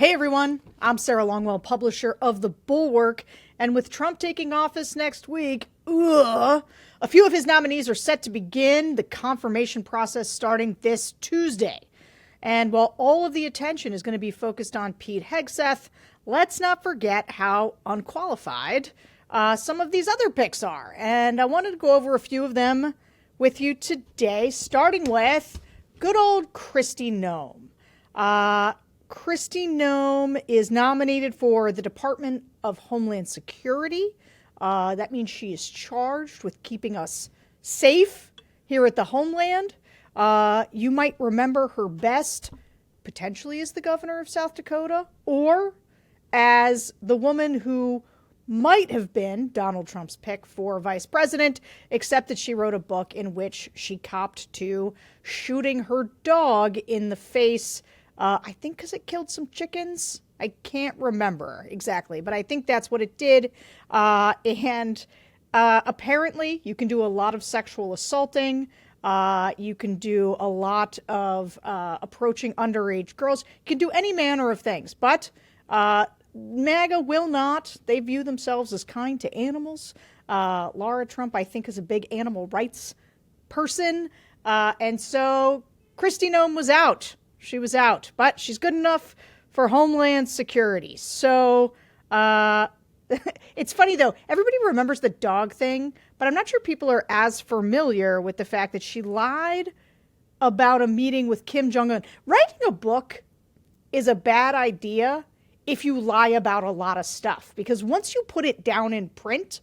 Hey everyone, I'm Sarah Longwell, publisher of the Bulwark, and with Trump taking office next week, a few of his nominees are set to begin the confirmation process starting this Tuesday. And while all of the attention is going to be focused on Pete Hegseth, let's not forget how unqualified some of these other picks are. And I wanted to go over a few of them with you today, starting with good old Kristi Noem. Kristi Noem is nominated for the Department of Homeland Security. That means she is charged with keeping us safe here at the Homeland. You might remember her best potentially as the governor of South Dakota or as the woman who might have been Donald Trump's pick for vice president, except that she wrote a book in which she copped to shooting her dog in the face, I think because it killed some chickens. I can't remember exactly, but I think that's what it did. And apparently you can do a lot of sexual assaulting. You can do a lot of approaching underage girls. You can do any manner of things, but MAGA will not. They view themselves as kind to animals. Laura Trump, I think, is a big animal rights person. And so Kristi Noem was out. She was out, but she's good enough for Homeland Security. So it's funny, though. Everybody remembers the dog thing, but I'm not sure people are as familiar with the fact that she lied about a meeting with Kim Jong-un. Writing a book is a bad idea if you lie about a lot of stuff, because once you put it down in print,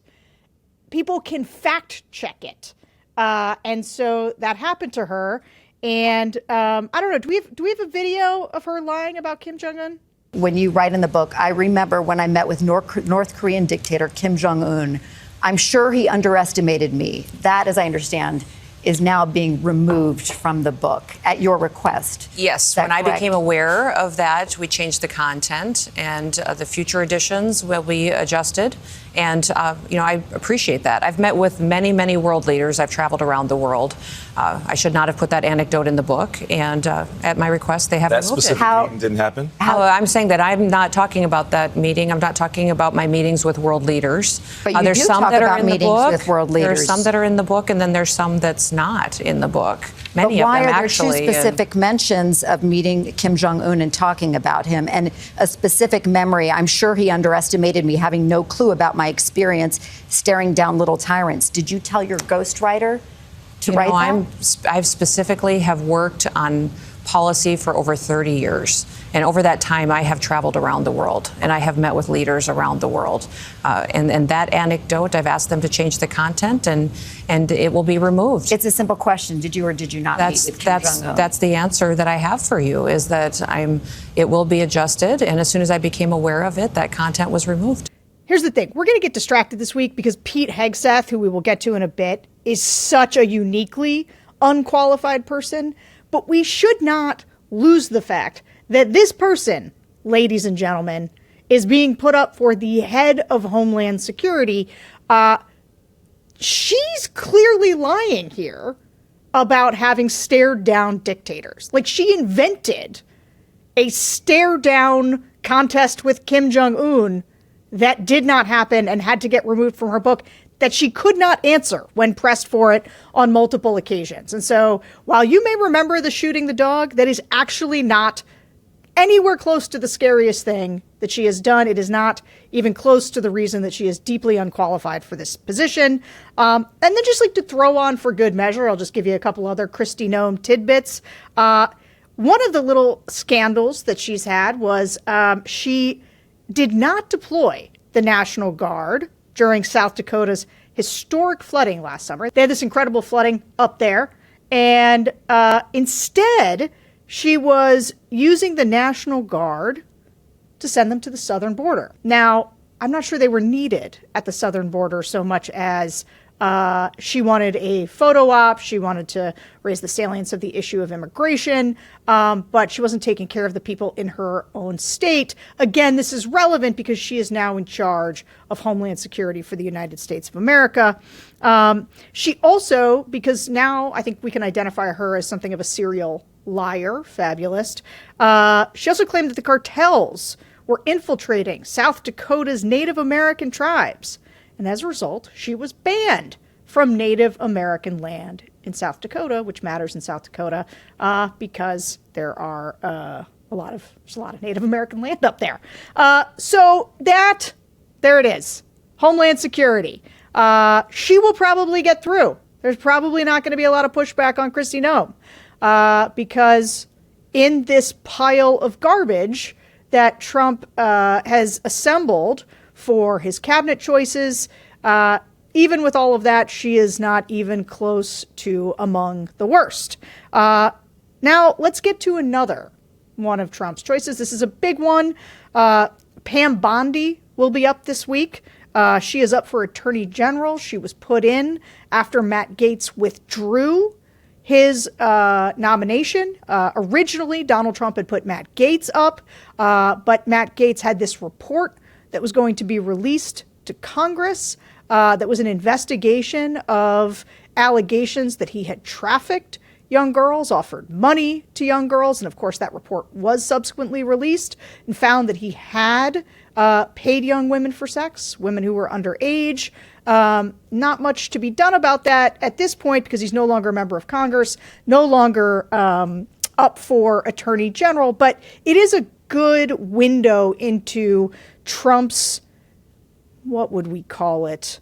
people can fact check it. And so that happened to her. And I don't know, do we have a video of her lying about Kim Jong-un? When you write in the book, I remember when I met with North Korean dictator Kim Jong-un, I'm sure he underestimated me. That, as I understand, is now being removed from the book at your request. Yes, when I became aware of that, we changed the content, and the future editions will be adjusted. And, I appreciate that. I've met with many, many world leaders. I've traveled around the world. I should not have put that anecdote in the book. And at my request, they have removed it. That specific meeting didn't happen? I'm saying that I'm not talking about that meeting. I'm not talking about my meetings with world leaders. But you there's do some talk that are about in the meetings book. with world leaders. There's some that are in the book, and then there's some that's not in the book. Many of them, actually. Why are there two specific mentions of meeting Kim Jong-un and talking about him? And a specific memory, I'm sure he underestimated me, having no clue about my experience staring down little tyrants. Did you tell your ghostwriter to write that? I specifically have worked on policy for over 30 years. And over that time, I have traveled around the world, and I have met with leaders around the world. And that anecdote, I've asked them to change the content, and it will be removed. It's a simple question. Did you or did you not meet with Kim Jong-un? That's the answer that I have for you, is that it will be adjusted. And as soon as I became aware of it, that content was removed. Here's the thing. We're going to get distracted this week because Pete Hegseth, who we will get to in a bit, is such a uniquely unqualified person. But we should not lose the fact that this person, ladies and gentlemen, is being put up for the head of Homeland Security. She's clearly lying here about having stared down dictators. Like, she invented a stare down contest with Kim Jong-un that did not happen and had to get removed from her book, that she could not answer when pressed for it on multiple occasions. And so while you may remember the shooting the dog, that is actually not anywhere close to the scariest thing that she has done. It is not even close to the reason that she is deeply unqualified for this position. And then just like to throw on for good measure, I'll just give you a couple other Kristi Noem tidbits. One of the little scandals that she's had was she did not deploy the National Guard during South Dakota's historic flooding last summer. They had this incredible flooding up there. And instead, she was using the National Guard to send them to the southern border. Now, I'm not sure they were needed at the southern border so much as she wanted a photo op. She wanted to raise the salience of the issue of immigration, but she wasn't taking care of the people in her own state. Again, this is relevant because she is now in charge of Homeland Security for the United States of America. She also, because now I think we can identify her as something of a serial liar, fabulist. She also claimed that the cartels were infiltrating South Dakota's Native American tribes. And as a result, she was banned from Native American land in South Dakota, which matters in South Dakota because there are there's a lot of Native American land up there. So there it is. Homeland Security. She will probably get through. There's probably not going to be a lot of pushback on Kristi Noem because in this pile of garbage that Trump has assembled for his cabinet choices, even with all of that, she is not even close to among the worst. Now, let's get to another one of Trump's choices. This is a big one. Pam Bondi will be up this week. She is up for Attorney General. She was put in after Matt Gaetz withdrew his nomination. Originally, Donald Trump had put Matt Gaetz up, but Matt Gaetz had this report that was going to be released to Congress that was an investigation of allegations that he had trafficked young girls, offered money to young girls. And of course, that report was subsequently released and found that he had paid young women for sex, women who were underage. Not much to be done about that at this point because he's no longer a member of Congress, no longer up for Attorney General. But it is a good window into Trump's, what would we call it?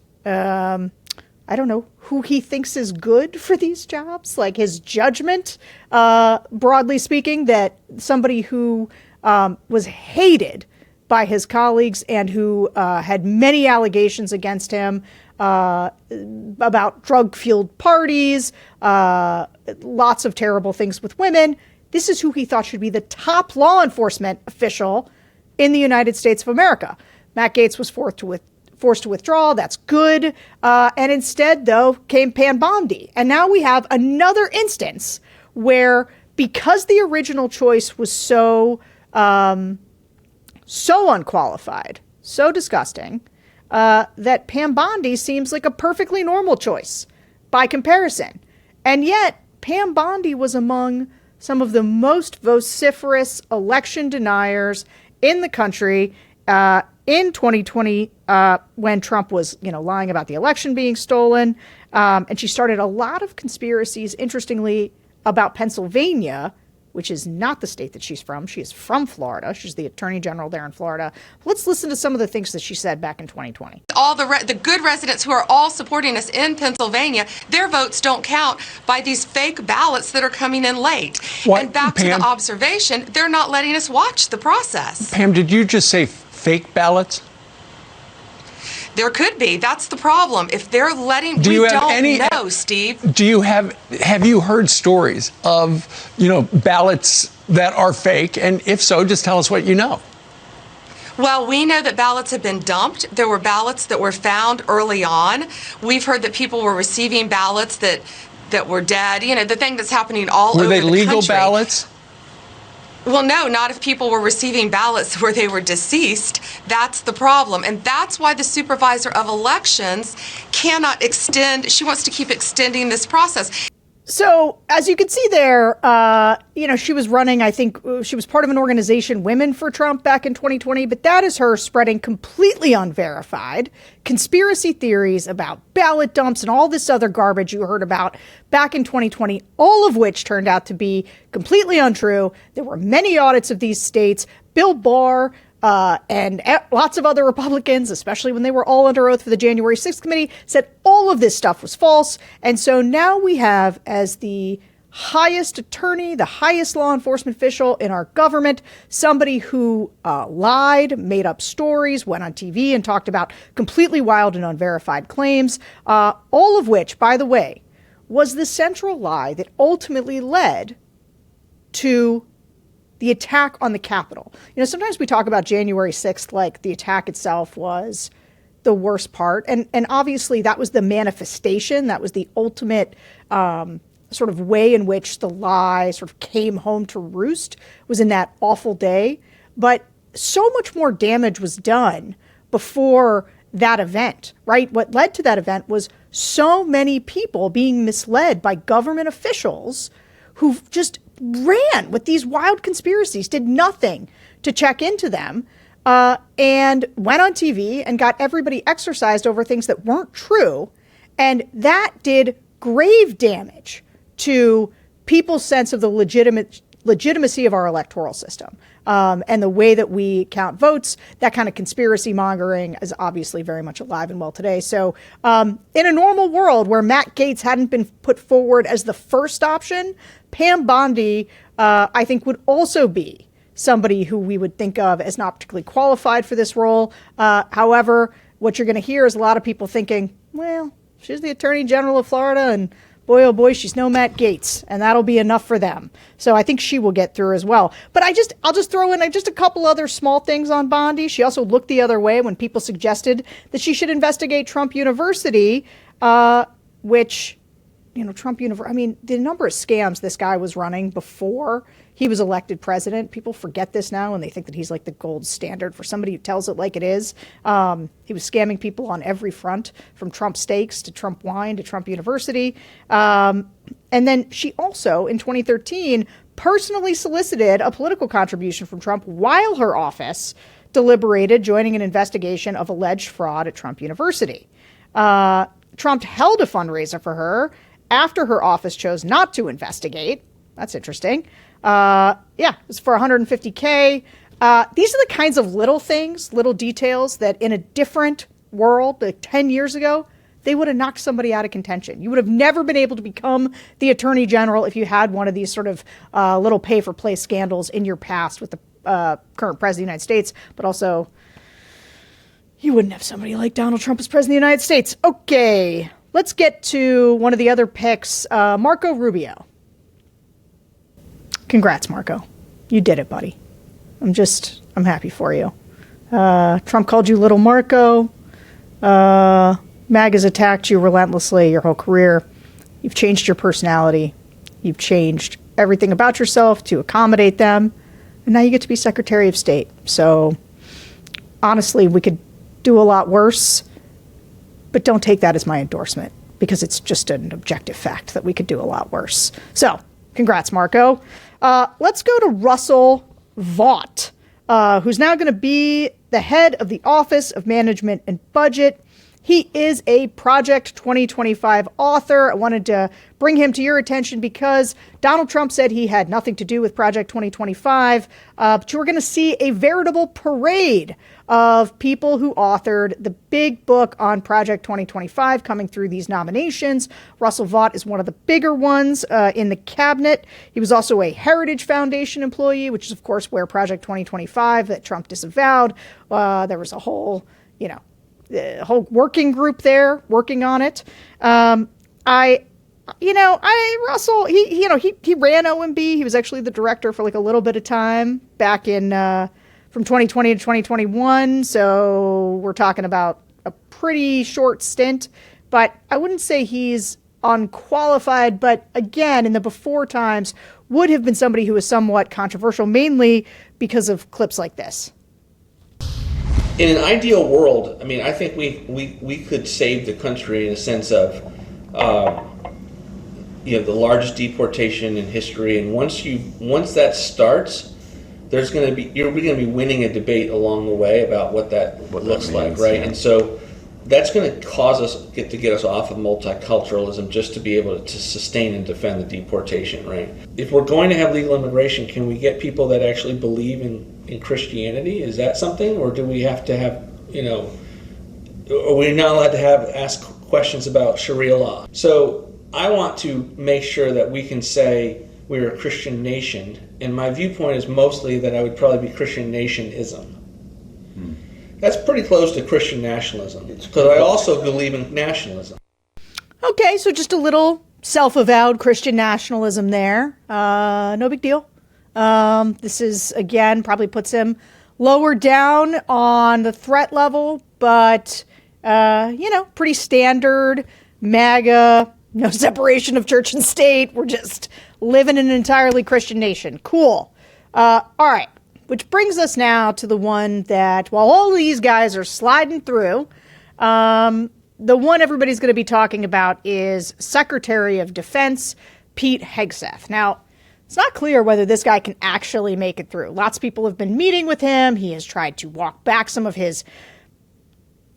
I don't know, who he thinks is good for these jobs, like his judgment, broadly speaking, that somebody who was hated by his colleagues and who had many allegations against him about drug-fueled parties, lots of terrible things with women. This is who he thought should be the top law enforcement official in the United States of America. Matt Gaetz was forced to withdraw. That's good. And instead, though, came Pam Bondi. And now we have another instance where, because the original choice was so unqualified, so disgusting, that Pam Bondi seems like a perfectly normal choice by comparison. And yet, Pam Bondi was among some of the most vociferous election deniers in the country in 2020 when Trump was, lying about the election being stolen. And she started a lot of conspiracies, interestingly, about Pennsylvania, which is not the state that she's from. She is from Florida. She's the attorney general there in Florida. Let's listen to some of the things that she said back in 2020. All the good residents who are all supporting us in Pennsylvania, their votes don't count by these fake ballots that are coming in late. What, and back Pam, to the observation, they're not letting us watch the process. Pam, did you just say fake ballots? There could be. That's the problem. If they're letting, we don't know, Steve. Do you have you heard stories of, ballots that are fake? And if so, just tell us what you know. Well, we know that ballots have been dumped. There were ballots that were found early on. We've heard that people were receiving ballots that were dead. The thing that's happening all over the country. Were they legal ballots? Well, no, not if people were receiving ballots where they were deceased. That's the problem. And that's why the supervisor of elections cannot extend. She wants to keep extending this process. So, as you can see there, she was running, I think she was part of an organization, Women for Trump, back in 2020. But that is her spreading completely unverified conspiracy theories about ballot dumps and all this other garbage you heard about back in 2020, all of which turned out to be completely untrue. There were many audits of these states. Bill Barr and lots of other Republicans, especially when they were all under oath for the January 6th committee, said all of this stuff was false. And so now we have, as the highest attorney, the highest law enforcement official in our government, somebody who lied, made up stories, went on TV and talked about completely wild and unverified claims, all of which, by the way, was the central lie that ultimately led to the attack on the Capitol. Sometimes we talk about January 6th like the attack itself was the worst part. And obviously that was the manifestation. That was the ultimate sort of way in which the lie sort of came home to roost, was in that awful day. But so much more damage was done before that event, right? What led to that event was so many people being misled by government officials who just ran with these wild conspiracies, did nothing to check into them, and went on TV and got everybody exercised over things that weren't true. And that did grave damage to people's sense of the legitimacy of our electoral system. And the way that we count votes, that kind of conspiracy mongering is obviously very much alive and well today. So in a normal world where Matt Gaetz hadn't been put forward as the first option, Pam Bondi, I think, would also be somebody who we would think of as not particularly qualified for this role. However, what you're going to hear is a lot of people thinking, well, she's the Attorney General of Florida, and boy, oh boy, she's no Matt Gaetz, and that'll be enough for them. So I think she will get through as well. But I'll just throw in just a couple other small things on Bondi. She also looked the other way when people suggested that she should investigate Trump University, which, Trump University, I mean, the number of scams this guy was running before he was elected president. People forget this now, and they think that he's like the gold standard for somebody who tells it like it is. He was scamming people on every front, from Trump steaks to Trump wine to Trump University. And then she also, in 2013, personally solicited a political contribution from Trump while her office deliberated joining an investigation of alleged fraud at Trump University. Trump held a fundraiser for her after her office chose not to investigate. That's interesting. It was for $150K. These are the kinds of little things, little details that in a different world, like 10 years ago, they would have knocked somebody out of contention. You would have never been able to become the Attorney General if you had one of these sort of little pay-for-play scandals in your past with the current President of the United States. But also, you wouldn't have somebody like Donald Trump as President of the United States. Okay, let's get to one of the other picks, Marco Rubio. Congrats, Marco. You did it, buddy. I'm happy for you. Trump called you Little Marco. MAGA's attacked you relentlessly your whole career. You've changed your personality. You've changed everything about yourself to accommodate them. And now you get to be Secretary of State. So honestly, we could do a lot worse, but don't take that as my endorsement, because it's just an objective fact that we could do a lot worse. So congrats, Marco. Let's go to Russell Vought, who's now going to be the head of the Office of Management and Budget. He is a Project 2025 author. I wanted to bring him to your attention because Donald Trump said he had nothing to do with Project 2025, but you're going to see a veritable parade of people who authored the big book on Project 2025 coming through these nominations. Russell Vought is one of the bigger ones in the cabinet. He was also a Heritage Foundation employee, which is, of course, where Project 2025 that Trump disavowed. There was a whole, the whole working group there working on it. Russell, he ran OMB. He was actually the director for like a little bit of time back in from 2020 to 2021. So we're talking about a pretty short stint, but I wouldn't say he's unqualified. But again, in the before times, would have been somebody who was somewhat controversial, mainly because of clips like this. In an ideal world, I mean, I think we could save the country in a sense of, the largest deportation in history. And once that starts, you're going to be winning a debate along the way about what that looks like, right? Yeah. And so that's going to cause us to get us off of multiculturalism, just to be able to sustain and defend the deportation, right? If we're going to have legal immigration, can we get people that actually believe in Christianity? Is that something, or do we have to have, are we not allowed to ask questions about Sharia law? So I want to make sure that we can say we're a Christian nation, and my viewpoint is mostly that I would probably be Christian nationism. That's pretty close to Christian nationalism, because I also believe in nationalism. Okay, so just a little self-avowed Christian nationalism there. No big deal. This is, again, probably puts him lower down on the threat level, but, pretty standard MAGA, no separation of church and state. We're just living in an entirely Christian nation. Cool. All right. Which brings us now to the one that, while all these guys are sliding through, the one everybody's going to be talking about is Secretary of Defense Pete Hegseth. Now, it's not clear whether this guy can actually make it through. Lots of people have been meeting with him. He has tried to walk back some of his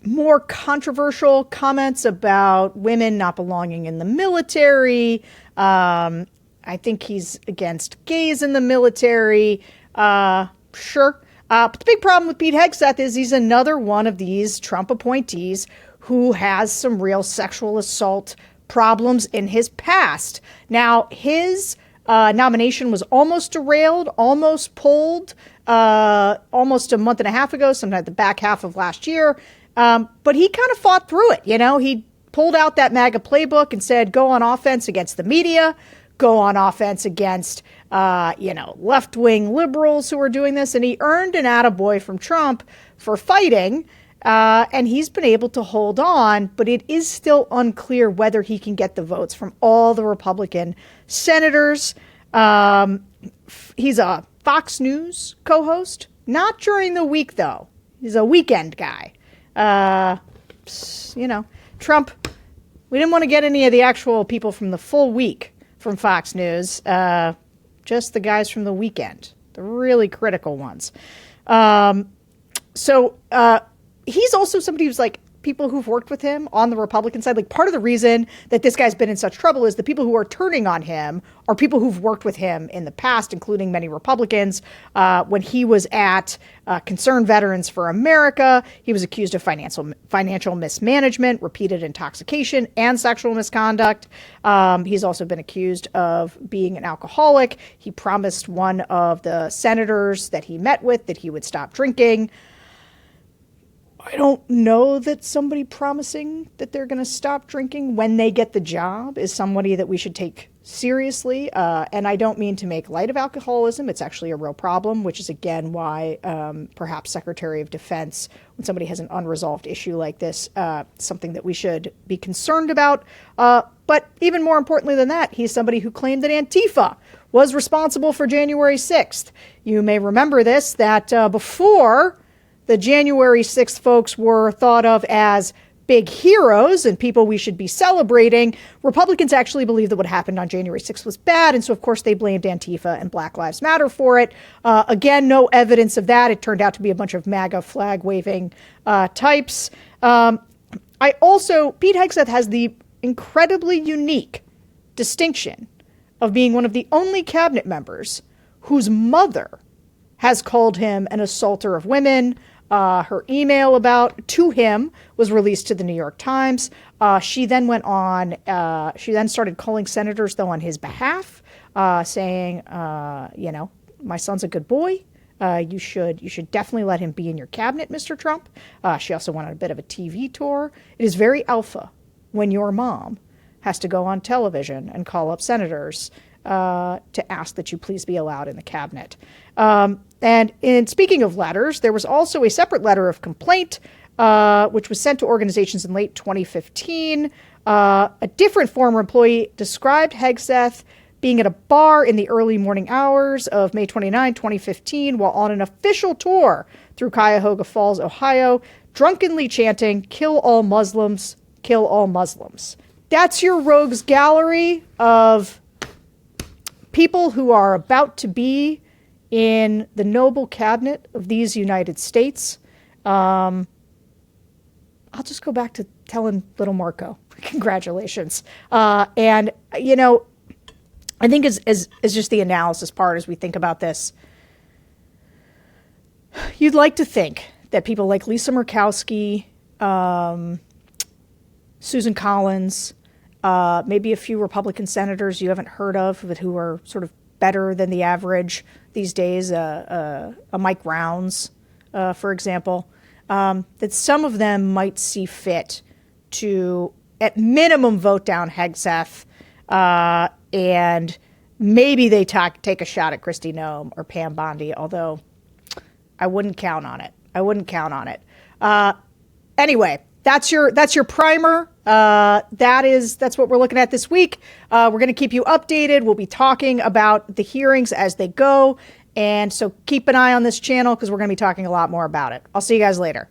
more controversial comments about women not belonging in the military. I think he's against gays in the military. Sure. But the big problem with Pete Hegseth is he's another one of these Trump appointees who has some real sexual assault problems in his past. Now, his nomination was almost derailed, almost pulled, almost a month and a half ago, sometime at the back half of last year. But he kind of fought through it. He pulled out that MAGA playbook and said, go on offense against the media, go on offense against, left-wing liberals who are doing this. And he earned an attaboy from Trump for fighting. And he's been able to hold on, but it is still unclear whether he can get the votes from all the Republican senators. He's a Fox News co-host, not during the week, though. He's a weekend guy. Trump, we didn't want to get any of the actual people from the full week from Fox News, just the guys from the weekend, the really critical ones. He's also somebody who's like people who've worked with him on the Republican side. Like part of the reason that this guy's been in such trouble is the people who are turning on him are people who've worked with him in the past, including many Republicans. When he was at Concerned Veterans for America, he was accused of financial mismanagement, repeated intoxication, and sexual misconduct. He's also been accused of being an alcoholic. He promised one of the senators that he met with that he would stop drinking. I don't know that somebody promising that they're going to stop drinking when they get the job is somebody that we should take seriously. And I don't mean to make light of alcoholism. It's actually a real problem, which is, again, why perhaps Secretary of Defense, when somebody has an unresolved issue like this, something that we should be concerned about. But even more importantly than that, he's somebody who claimed that Antifa was responsible for January 6th. You may remember this, that before the January 6th folks were thought of as big heroes and people we should be celebrating, Republicans actually believed that what happened on January 6th was bad. And so, of course, they blamed Antifa and Black Lives Matter for it. Again, no evidence of that. It turned out to be a bunch of MAGA flag waving types. Pete Hegseth has the incredibly unique distinction of being one of the only cabinet members whose mother has called him an assaulter of women. Her email to him was released to the New York Times. She then went on, she then started calling senators, though, on his behalf, saying, my son's a good boy. You should definitely let him be in your cabinet, Mr. Trump. She also went on a bit of a TV tour. It is very alpha when your mom has to go on television and call up senators to ask that you please be allowed in the cabinet. And in speaking of letters, there was also a separate letter of complaint, which was sent to organizations in late 2015. A different former employee described Hegseth being at a bar in the early morning hours of May 29, 2015, while on an official tour through Cuyahoga Falls, Ohio, drunkenly chanting, "Kill all Muslims, kill all Muslims." That's your rogues gallery of people who are about to be in the noble cabinet of these United States. I'll just go back to telling little Marco, congratulations. And, I think as just the analysis part as we think about this, you'd like to think that people like Lisa Murkowski, Susan Collins, maybe a few Republican senators you haven't heard of, but who are sort of better than the average these days, a Mike Rounds, for example, that some of them might see fit to, at minimum, vote down Hegseth, and maybe they take a shot at Kristi Noem or Pam Bondi, although I wouldn't count on it. Anyway, that's your primer. That's what we're looking at this week. We're going to keep you updated. We'll be talking about the hearings as they go. And so keep an eye on this channel because we're going to be talking a lot more about it. I'll see you guys later.